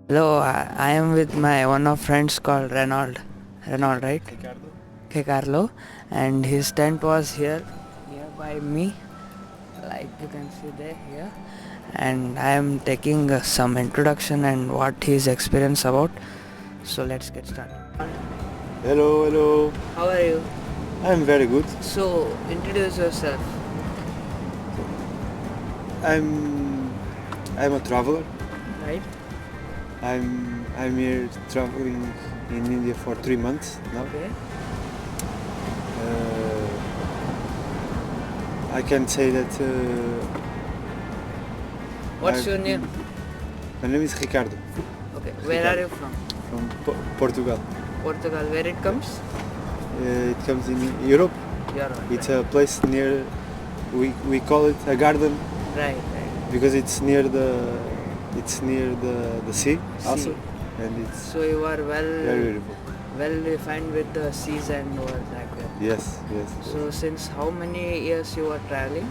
Hello, I am with my one of friends called Renaud. Renaud, right? Ricardo. chegarlo, and his tent was here nearby me, like you can see there here. And I am taking some introduction and what his experience about. So let's get started. Hello, hello. How are you? I'm very good. So introduce yourself. I'm I'm a traveler. Right? I'm here traveling in India for 3 months now. Okay. I can say that. What's your name? My name is Ricardo Okay. Where are you from? from Portugal. Portugal. Where it comes? It comes in Europe. Europe. It's a place near. We call it a garden Right. Right. because it's near the sea also, Sea. and it's So you are very beautiful. well defined with the seas and all that. Yes, yes. So since how many years you are traveling?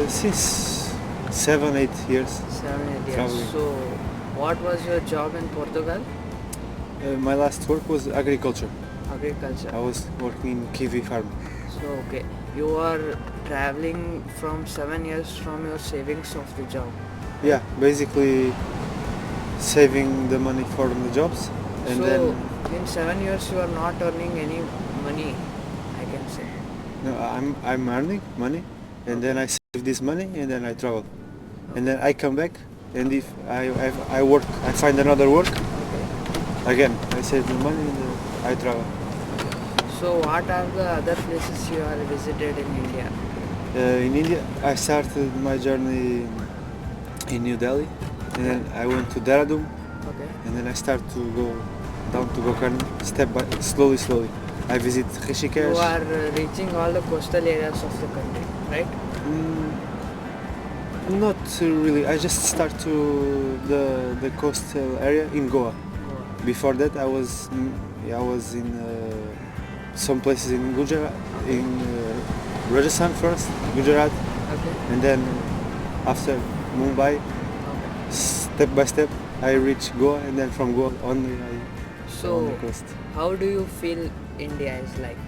Since 7, 8 years 7, 8 years. traveling. So what was your job in Portugal? My last work was agriculture. Agriculture. I was working in kiwi farm. So okay, you are traveling from 7 years from your savings of the job. Yeah, basically saving the money for the jobs, and so then in 7 years you are not earning any money, I can say. no, I'm earning money, and then I save this money, and then I travel, and then I come back, and if I work, I find another work Okay. again. I save the money, and then I travel. So what are the other places you are visited in India? In India, I started my journey in New Delhi, and then I went to Dehradun, Okay. and then I start to go down to Gokarna, step by slowly. I visit Rishikesh. You are reaching all the coastal areas of the country, right? Not really. I just start to the coastal area in Goa. Before that, I was in some places in Gujarat, in Rajasthan first, Gujarat, Okay. and then after Mumbai, Okay. step by step, I reach Goa, and then from Goa only I on the So coast. how do you feel India is like?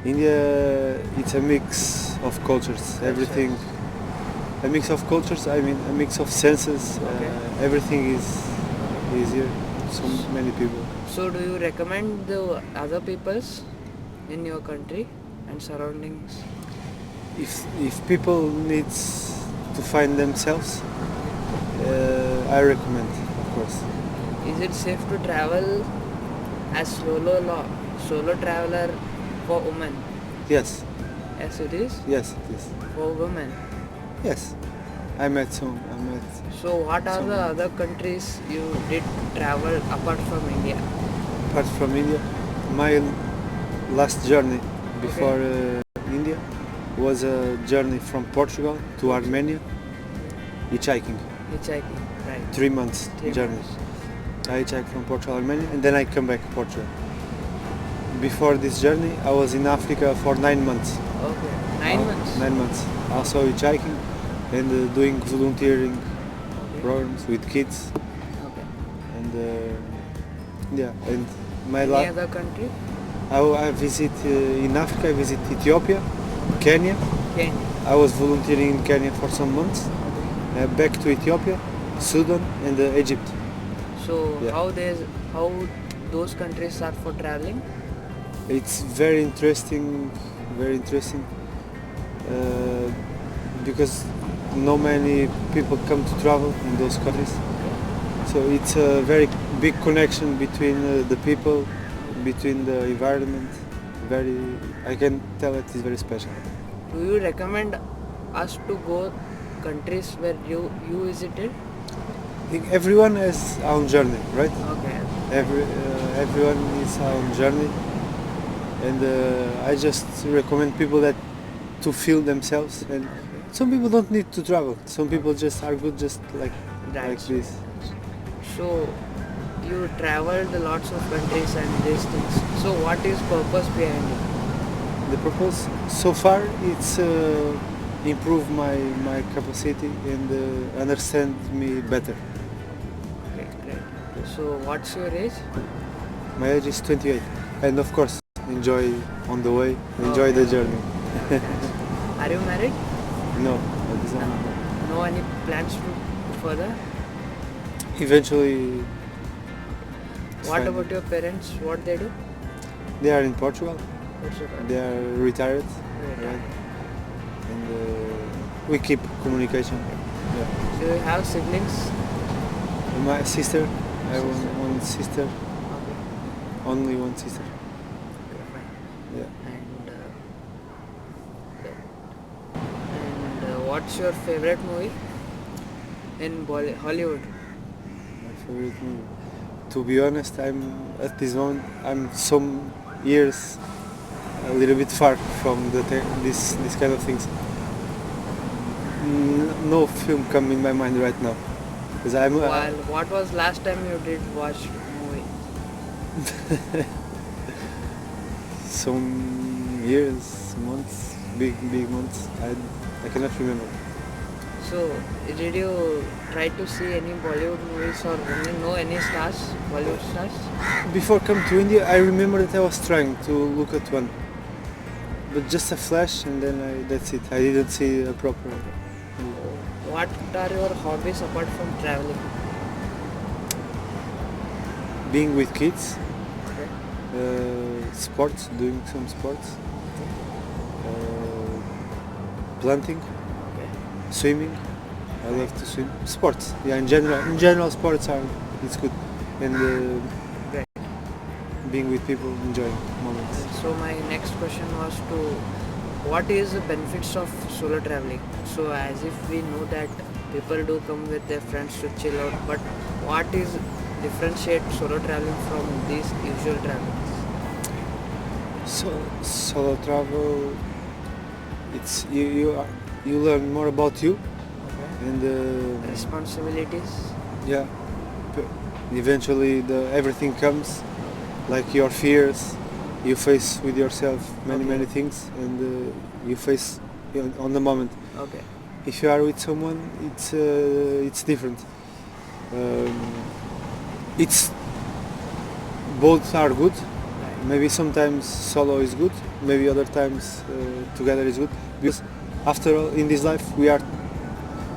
India, it's a mix of cultures. Everything, a mix of cultures. I mean, a mix of senses. Okay. Everything is here. So many people. So do you recommend the other peoples in your country and surroundings? If people needs to find themselves, I recommend, of course. Is it safe to travel as solo traveler for women? Yes, Yes, it is yes, yes, for women. yes. I met some. So what are the other countries you did travel apart from India? Apart from India, my last journey before India was a journey from Portugal to Armenia, hitchhiking. Hitchhiking, right? 3 months 3 journey. months. I hitchhiked from Portugal, Armenia, and then I come back to Portugal. Before this journey, I was in Africa for 9 months. Okay, 9 months. 9 months. Also hitchhiking and doing volunteering Okay. programs with kids, Okay. and yeah. And my Any last, other country? I visit in Africa. I visit Ethiopia, Kenya. Kenya. I was volunteering in Kenya for some months. Okay. Back to Ethiopia, Sudan, and Egypt. So Yeah. how those countries are for traveling? It's very interesting, uh, because no many people come to travel in those countries. So it's a very big connection between the people, between the environment. Very, I can tell it is very special. Do you recommend us to go countries where you visited? I think everyone has own journey, right? Okay. Everyone is own journey, and I just recommend people that to feel themselves. And some people don't need to travel. Some people just are good, just like That's this. So you traveled lots of countries and these things. So what is purpose behind it? The purpose so far it's improve my capacity and understand me better. So what's your age? My age is 28, and of course, enjoy on the way, enjoy the journey. Okay. Are you married? No, at this moment, no. No any plans to further? Eventually, it's What fine. about your parents? What they do? They are in Portugal. Portugal. They are retired, Retired. and we keep communication. Yeah. Do you have siblings? My sister, I have Sister. one sister, Okay. only one sister. Okay, fine. Yeah. And what's your favorite movie in Hollywood? My favorite movie. To be honest, I'm at this moment. I'm some years a little bit far from this kind of things. No film come in my mind right now, because I'm. Well, what was last time you did watch movie? Some years, months, big months. I cannot remember. So, did you try to see any Bollywood movies or know any stars, Bollywood stars? Before coming to India, I remember that I was trying to look at one, but just a flash, and then that's it. I didn't see a proper. What are your hobbies apart from traveling? Being with kids, Okay. sports, doing some sports, planting, Okay. swimming. I love to swim. Sports, yeah. In general, sports are it's good, and Great. being with people, enjoying moments. So my next question was to what is the benefits of solo traveling? So as if we know that people do come with their friends to chill out, but what is differentiate solo traveling from these usual travels? So solo travel, it's you learn more about you, Okay. and Responsibilities. yeah, eventually everything comes, like your fears, you face with yourself many things, and you face on the moment. Okay. If you are with someone, it's different. It's both are good. Right. Maybe sometimes solo is good, maybe other times together is good, because after all in this life we are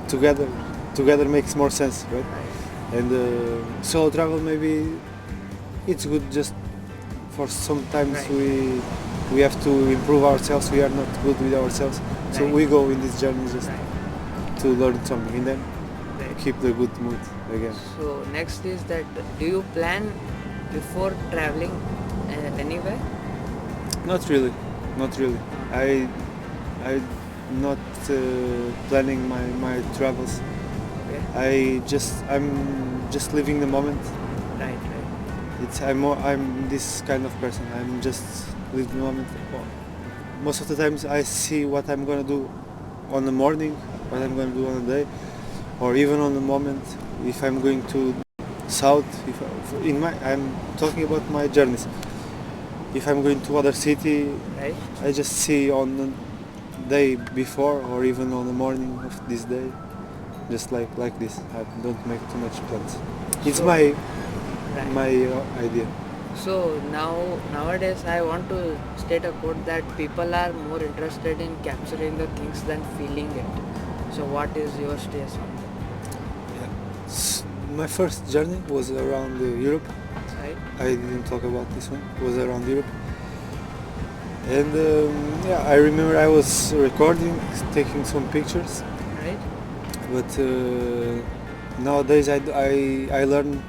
together. Together makes more sense, right? Right. And solo travel, maybe it's good just for sometimes Right. we have to improve ourselves. We are not good with ourselves, so Right. we go in this journey just Right. to learn something, and then Right. keep the good mood again. So next is that do you plan before traveling anywhere? Not really, not really. I not planning my travels. Okay. I'm just living the moment. Right. I'm this kind of person. I'm just living the moment. Most of the times I see what I'm gonna do on the morning, what I'm gonna do on the day, or even on the moment. If I'm going to south, I'm talking about my journeys. If I'm going to other city, Right. I just see on the day before or even on the morning of this day, just like this. I don't make too much plans. It's So- my Right. idea. So nowadays I want to state a quote that people are more interested in capturing the things than feeling it. So what is your stance on that? My first journey was around Europe. Right. I didn't talk about this one. It was around Europe. And I remember I was recording, taking some pictures. Right. But nowadays I learn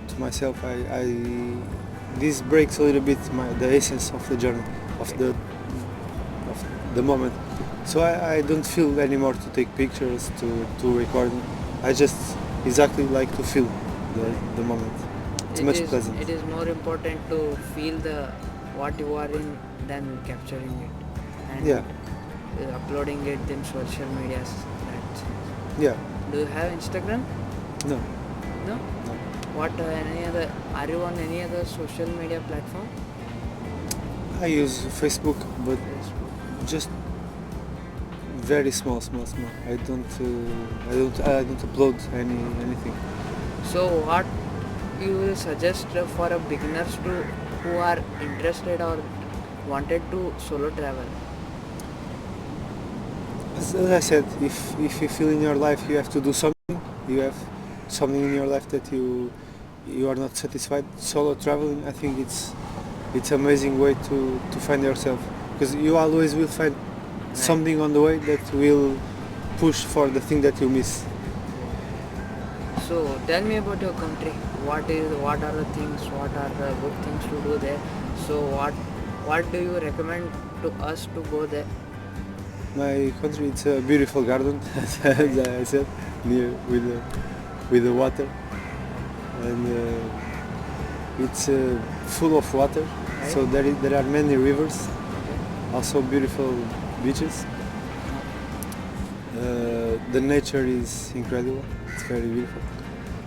to myself. This breaks a little bit the essence of the journey, of the moment. So I don't feel anymore to take pictures, to record. I just exactly like to feel the moment. It's much pleasant. It is more important to feel what you are in than capturing it and Yeah. uploading it in social media. Yeah. Do you have Instagram? No. No. No. What any other? Are you on any other social media platform? I use Facebook, but Facebook. just very small. I don't upload anything. So what you will suggest for a beginners to who are interested or wanted to solo travel? As I said, if you feel in your life you have to do something, you have something in your life that you are not satisfied. Solo traveling, I think it's amazing way to find yourself, because you always will find something on the way that will push for the thing that you miss. So tell me about your country. What are the things? What are the good things to do there? So what do you recommend to us to go there? My country, it's a beautiful garden, as I said, near with the water, and it's full of water. Right. So there are many rivers, Okay. also beautiful beaches. The nature is incredible. It's very beautiful,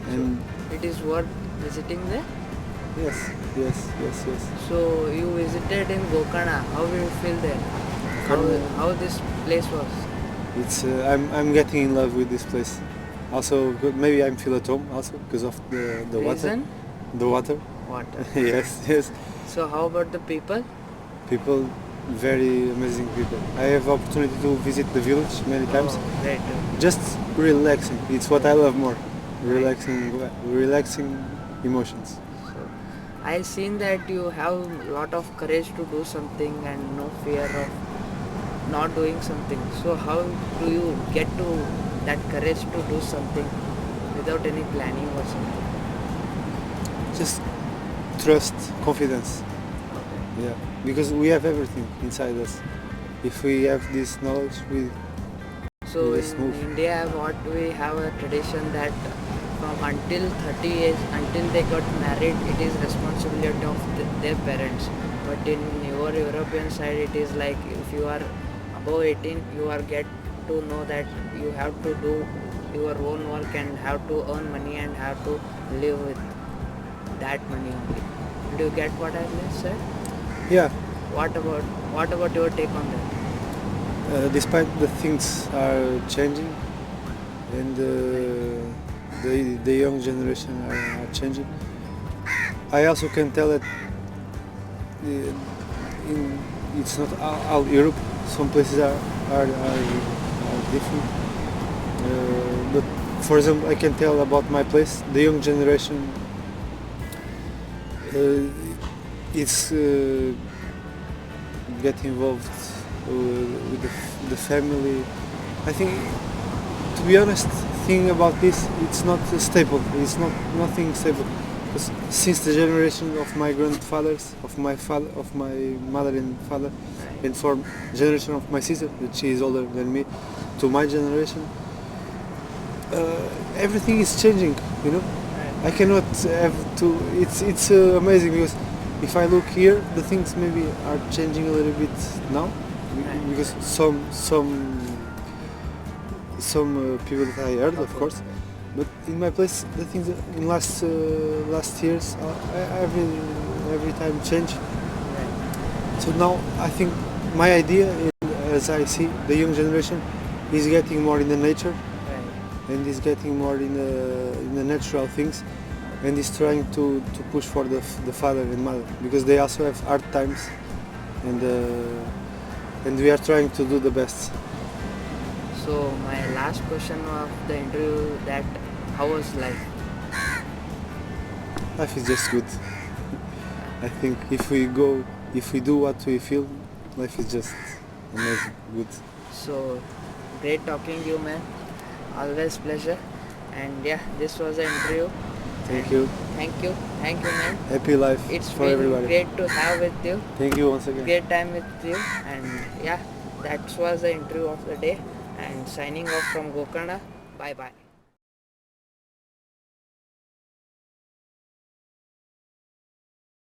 and It is worth visiting there. yes, yes, yes, yes. So you visited in Gokarna. How will you feel there? How this place was? It's I'm getting in love with this place. Also, maybe I'm feel at home also because of the water. Reason? The water. Water. Yes, yes. So how about the people? People, very amazing people. I have opportunity to visit the village many times. Oh, great. Just relaxing. It's what I love more. Right. Relaxing emotions. So I seen that you have lot of courage to do something and no fear of not doing something. So how do you get to that courage to do something without any planning or something? Just trust, confidence. Okay. Yeah, because we have everything inside us. If we have this knowledge, we So just in move. India, what we have a tradition that from until 30 years, until they got married, it is responsibility of their parents. But in your European side, it is like if you are above 18, you are get to know that you have to do your own work and have to earn money and have to live with that money only. Do you get what I said? Yeah. What about your take on that? Despite the things are changing and the young generation are changing, I also can tell that it's not all Europe. Some places are different. But for example, I can tell about my place. The young generation is get involved with the family. I think, to be honest, thing about this, it's not stable. It's not nothing stable. Because since the generation of my grandfathers, of my father, of my mother and father, and for generation of my sister, that she is older than me, to my generation, everything is changing. You know, I cannot have to. It's amazing because if I look here, the things maybe are changing a little bit now, because some people that I heard, of course, but in my place, the things in last years every time change. So now I think my idea, as I see, the young generation is getting more in the nature and is getting more in the natural things, and is trying to push for the father and mother, because they also have hard times, and we are trying to do the best. So my last question of the interview, that how was life? Life is just good. I think if we do what we feel, life is just amazing, good. So great talking to you, man. Always pleasure. And yeah, this was the interview. Thank you. Thank you, man. Happy life It's for been everybody. great to have with you. Thank you once again. Great time with you. And yeah, that was the interview of the day. And signing off from Gokarna. Bye bye.